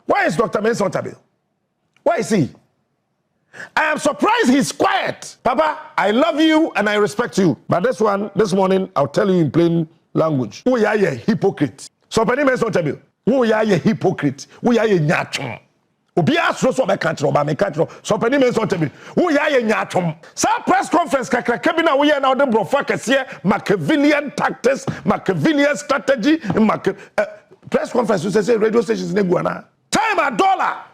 Where is Dr. Mensa Otabil? Where is he? I am surprised he's quiet. Papa, I love you and I respect you. But this morning, I'll tell you in plain language. We are a hypocrite. So, Mensa Otabil, we are a hypocrite. We are a nyachon. Obi asro so be kantre oba me kantre so pani Mensa Otabil wo ya ye nyatom sa press conference kakra bi na wo ye na wo de brofa kase Machiavellian tactics Machiavellian strategy press conference you say radio stations na guana time a dollar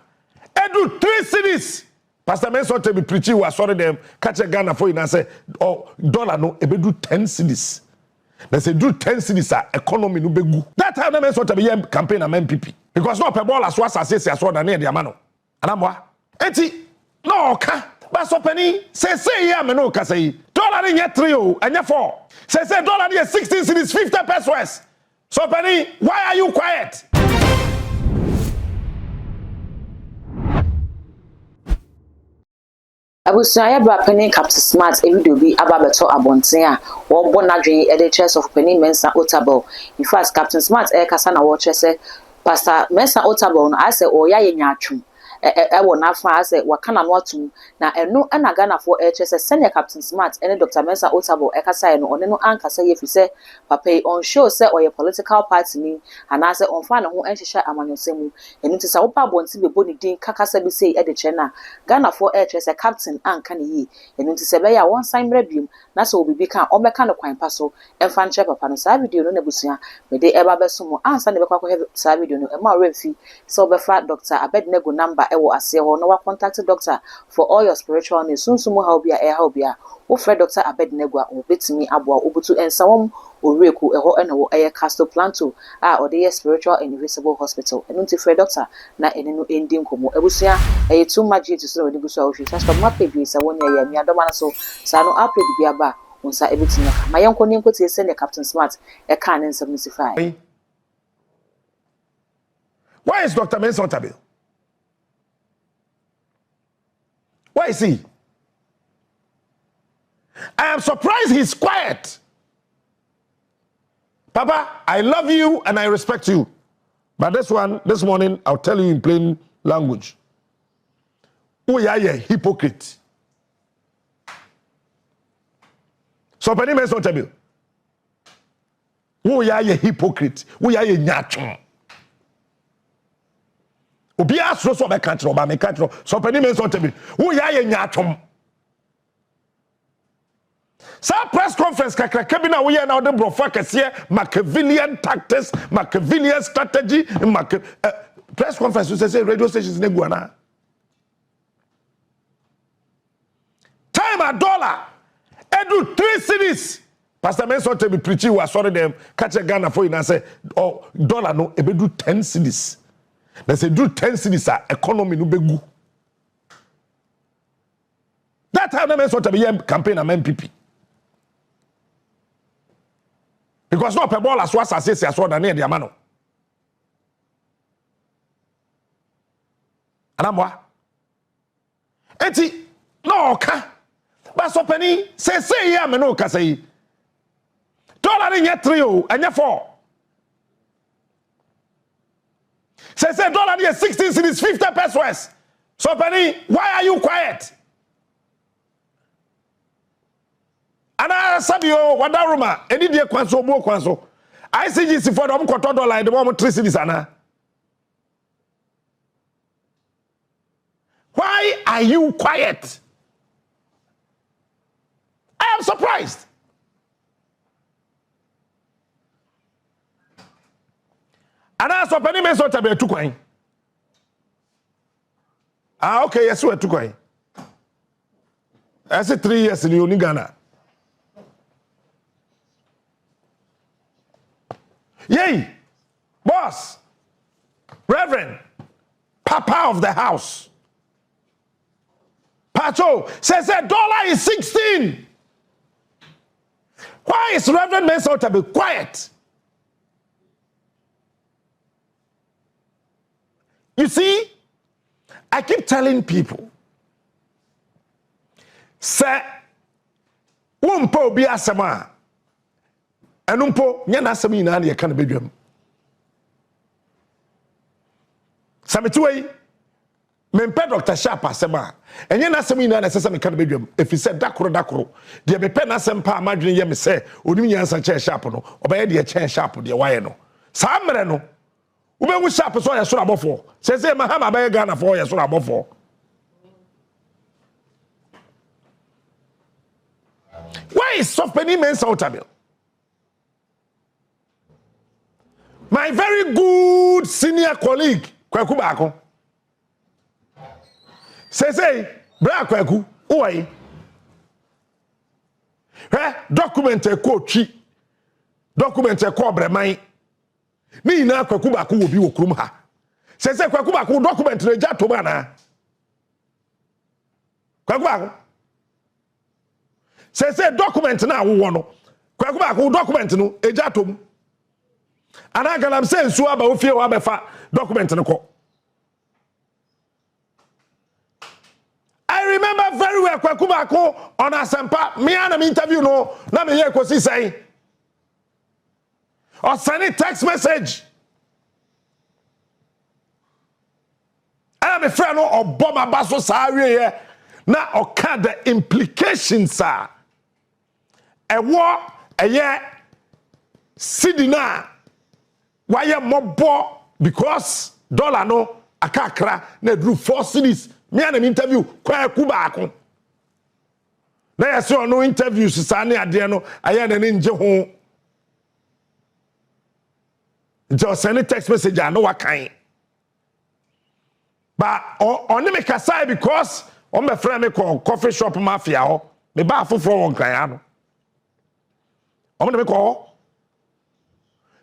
edu 3 cities Pastor Mensa Otabil preaching was sorry them catch Ghana for you say oh dollar no ebedu 10 cities they say do 10 cities economy no begu that time Mensa Otabil campaign am MPP because no pe ball as was say so na dey amano anamwa enti no ka ba so pani say ya me no ka say dollar dey 3 o anya 4 say dollar dey 16 cities 50 pesos so pani why are you quiet Abusaya bra penny Captain Smart video bi ababeto abonten a wo bo nadwen e de church of penny Mensa Otabil. In fact Captain Smart e kasa na wo chese Pastor Mensa Otabil no ase o ya ye nyatwum wo na fa ase waka na no atum na eno na Ghana for chese senior Captain Smart ene Dr. Mensa Otabil e kasa no one no ankasa ye fi se papa on show se o ye political party ni ana se on fa na ho enhihye amanyosemu enu ti sa wo pa bonti bebo ni din kakasa bi sei e de che na Ghana for chese captain anka ne yi enu ti se be ya won san mrabium na se obibi kan o meka no kwan paso emfa nche papa no sa video no na busua me de eba beso mo ansa ne be kwakọ he sa video no e ma remfi so be fa Dr. Abednego number ewo ase ho no wa contact doctor for all your spiritual needs sunsumu how bia how bia wo fre Dr. Abednego o betimi aboa obutu ensawom oreku eho ena wo Castle Planto o dey spiritual and invisible hospital enu ti fre doctor na enenu endi nkomo ebusua too much to so we busu ahwe so ma page se won ya mi adoma na so sa no upload bia ba unsa ebetimi aka ma yenko ni nko ti send Captain Smart e kan 75. Where is Dr. Mensa Otabil? Where is he? I am surprised he's quiet. Papa, I love you and I respect you. But this morning, I'll tell you in plain language. We are a hypocrite. So, Penny Mensa Otabil, we are a hypocrite. We are a nyachon. Obi asro so be kantre oba me kantre so Penny Mensa Otabil we ya ye nyatom sa press conference kakra bi na we ye na de brofa kase Machiavellian tactics Machiavellian strategy press conference you say radio stations na guana time a dollar edu 3 cities Pastor Mensa Otabil preaching was sorry them catch Ghana for you say oh dollar no ebedu 10 cities. They say do 10 cities economy no begu. That time Mensa Otabil campaign am MPP. Because no pe ball as was say so na dey amano. Anamwa. Enti no ka. Ba so pani say ya me no ka say. Dollar dey 3 o, anya 4. Say dollar here 16 cities 50 pesos. So Penny, why are you quiet? Ana sabio wadaruma eni die kwanso bo kwanso. ICGC for them $4 dollar the one 3 cities ana. Why are you quiet? I am surprised. Ana so Penny Mensa Otabil tu kwan. Okay, yes we tu kwan. I say 3 years in Ghana. Yay! Boss! Reverend! Papa of the house! Pacho says that dollar is 16! Why is Reverend Mensa Otabil quiet? You see, I keep telling people, say, wumpo bi asema, enumpo nyana asemi ina na ye kan bedwam. Sabituai, mempe Dr. Sharp asema. Enye na asem ina na sese me ka bedwam. Efi se dakoro. De me pe na asem pa amadwene ye me se onim nyansa che Sharp no. Obaye de che Sharp de waye no. Sa mre no. Ubenwu Sharp so ye soro abofo. Sese mahama baye Ghana for ye soro abofo. Why is Sofpeni Mensa Otabil? My very good senior colleague, Kwaku Bako. Say, Bra Kwaku, oi. Document a coachy. Document a cobre mine. Ni na Kwaku Baku will be Okrumha. Say, Kwaku Baku document the Jatomana. Kwaku Baku. Say document na wo no kwaku ba ko document no ejatom ana galam say nsu aba wo fie wo abefa document no ko. I remember very well kwaku ba ko on Asempa me an interview no na me ye kosi say or send a text message I am friend no oboma baso sa awie na oka the implications are ewo eye sidina waye mobo because dollar no akakra na dru 4 cities me an interview kwaku baako na yesi ono interviews sa ne ade no aye na ne nje ho nje send text message no wakan but on me kasai because on my friend me call coffee shop mafia ho me ba foforo won kan ya no on me call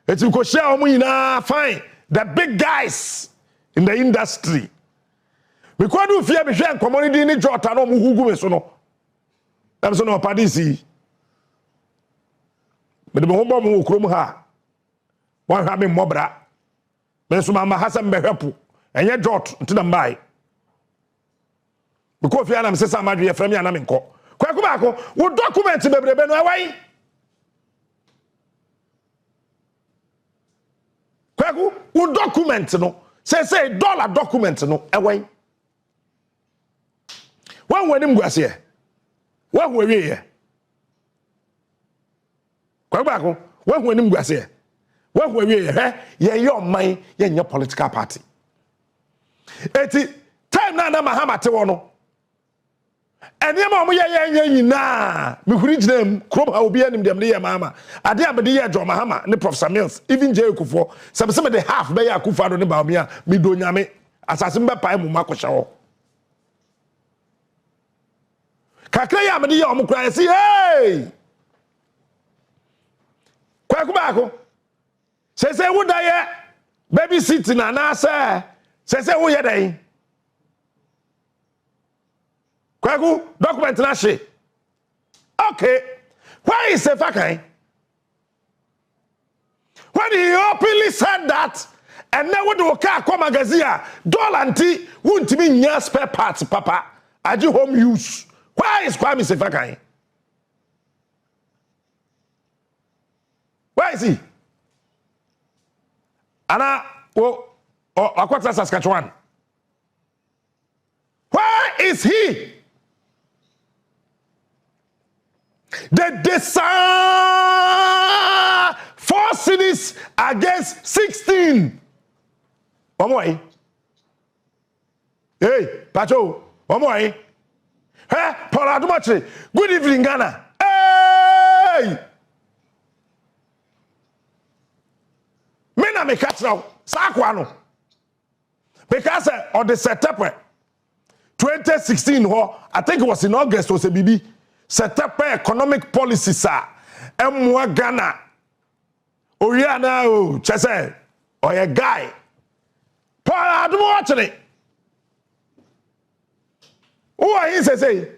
it will share on fine the big guys in the industry we could do fear me share community ni jota no mu hugu me so no am so no padisi me de mo bom wo krom ha wan ha me mobra me so mama hasan behwepo enye jot ntina mbai because fear am say samadwe frame ya na me nko kwaku baako wo document bebrebe no awai kwaku wo document no say dollar document no awai wan wani mguase wan wo wiye kwaku baako wan wani mguase wan wo wiye ye yo man ye nya political party eti time na mahama te wo no enema omo ye nyina me huri ginam krom ha obi anim dem ne ye mama ade abede ye John Mahama ne Professor Mills even J Kufo some the half be ya Kufa do ne Bawumia me do nyame asase mbe pai mu makosha ho kakra ya abede ye omo kra say hey kwaku baako say wo da ye baby sit na na say wo ye dan kwaku document na she okay why is a fakai when he openly said that and now what do car come magazine dollar anti won't mean nya spare parts papa aji home use why is Kwame Sefakai why is he ana akwata Saskatchewan why is he the desire 4 cities against 16. Omoy. Hey, Pacho. Omoy. Hey, Paul Adumachi. Good evening, Ghana. Hey! Mena me catch now. Sakwano. Because on the September 2016, I think it was in August, was a BB. Set up economic policies emwa Ghana Oriana o chese or a guy Paul Adumachi who are he say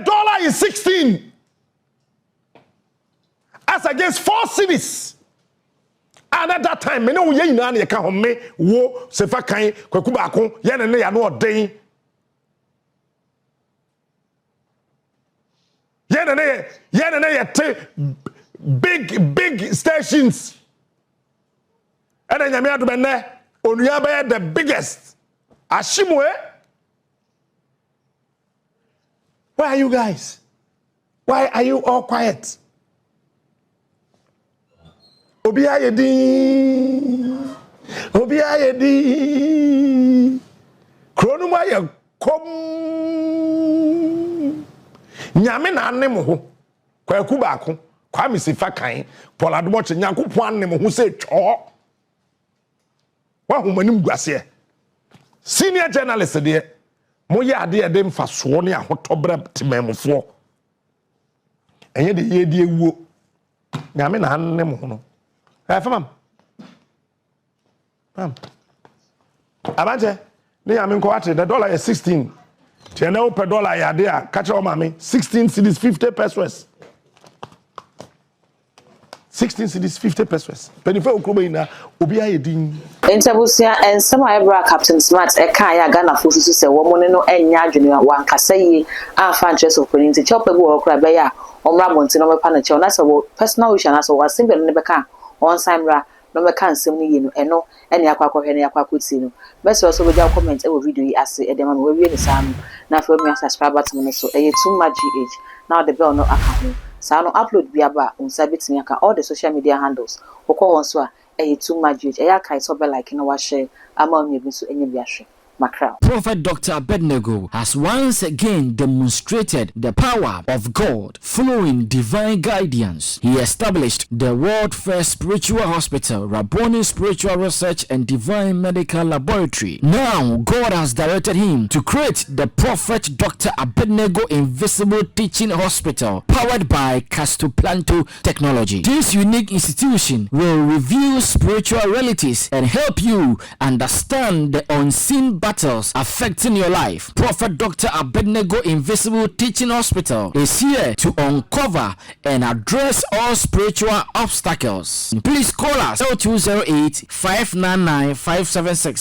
dollar is 16 as against 4 cities and at that time me no ye nyina na ye ka home wo sefa kan kwaku baako ye ne ya no odin big stations And then Yamia Dubene, Onuabe the biggest. Ashimwe. Where are you guys? Why are you all quiet? Obia yedi. Kronuma ye kom. Nyame na anem ho. Kwaku baako. Kwa misifa kan. Paula Dumoche nyankopon anem ho se twa. Wa humanim guase. Senior journalist de moye ade ade mfaso ne ahotobre timemfo. Enye de yedi ewuo. Nyame na anem ho no. Fam. Abanje, ne am nko ate the dollar is 16. Tiene o per dollar ya de a catch o mama 16 cedis 50 pesos. 16 cedis 50 pesos. Penifo okroba ina obi ayedin. Entabusia and some eyebrow Captain Smart e kan ya Ghana fo so se wo mo ne no enya adwene wa nkasa yi afa interest of printing chop e wo okra be ya omra bonti no me pa na che na se wo personal issue na so wa single ne be kan on samra no me kan sem ni yi no eno ene akwakohwe ne akwakoti no best also be ja comment e wo video yi ase e dem ma we wie ni sam na fa me subscribe button no so e too much gh now the bell no account so no upload bi aba unsa betimi aka all the social media handles okọ won so a e too much gh e ya kai so be like na wa share ama onye bi so enye bi ahwe. Prophet Dr. Abednego has once again demonstrated the power of God following divine guidance. He established the world first spiritual hospital, Rabboni Spiritual Research and Divine Medical Laboratory. Now, God has directed him to create the Prophet Dr. Abednego Invisible Teaching Hospital, powered by Castoplanto technology. This unique institution will reveal spiritual realities and help you understand the unseen battles affecting your life. Prophet Dr. Abednego Invisible Teaching Hospital is here to uncover and address all spiritual obstacles. Please call us 0208 599 576.